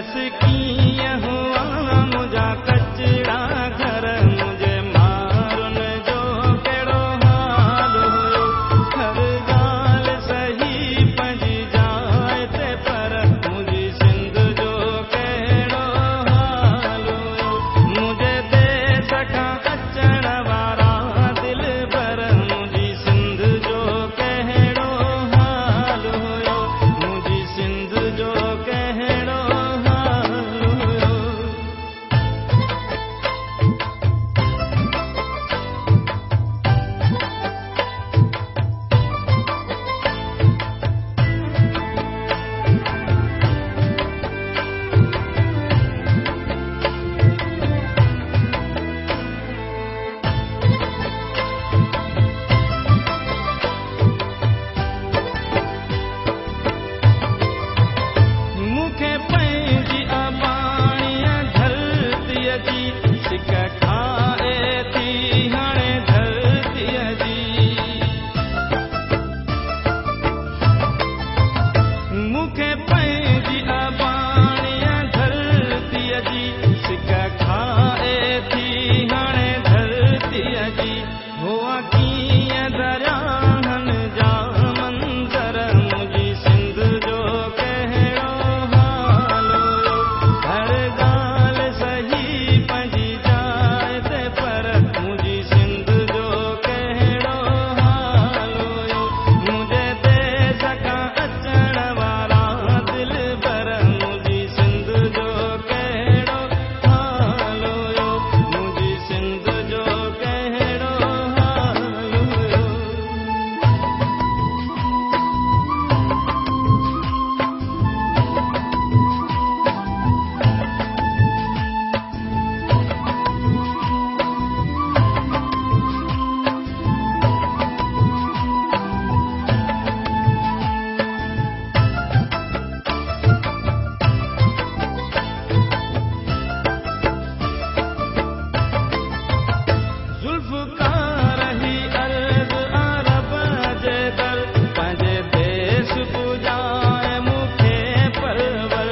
दस कीअं हुआ मुंहिंजा कचड़ा घर मुंहिंजे मारुन जो कहिड़ो हाल हुयो। हर ॻाल्हि सही पंहिंजी जाइ ते पर मुंहिंजी सिंध जो कहिड़ो हाल हुयो। मुंहिंजे देश खां अचण वारा दिल भर मुंहिंजी सिंध जो कहिड़ो हाल हुयो। मुंहिंजी सिंध जो कहिड़ो हाल हुयो। मूंखे पंहिंजी अबाणीअ धरतीअ जी सिक खाए थी हाणे धरतीअ जी। मूंखे पंहिंजी अबाणीअ धरतीअ जी सिक खाए थी हाणे धरतीअ जी। हुआ कीअं दरियाहनि जा मंज़र मुंहिंजी सिंध जो कहिड़ो हाल हुयो। हर ॻाल्हि सही पंहिंजी जाइ ते पर मुंहिंजी सिंध जो कहिड़ो हाल हुयो। मुंहिंजे देश खां अचण वारा दिल भर मुंहिंजी सिंध जो कहिड़ो हाल हुयो। मुंहिंजी सिंध जो कहिड़ो हाल हुयो। ज़ुल्फ़कार ही अर्ज़ अरब जे दर पंहिंजे देश पुॼाए मूंखे परवर।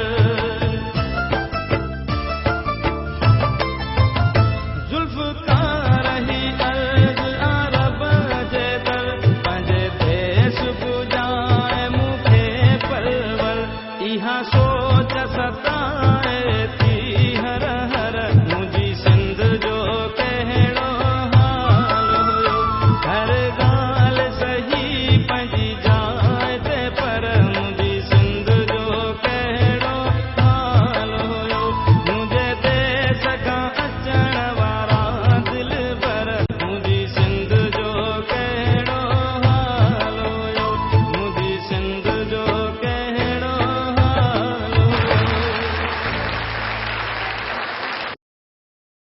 ज़ुल्फ़कार ही अर्ज़ अरब जे दर पंहिंजे देश पुॼाए मूंखे परवर। इहा सोच सता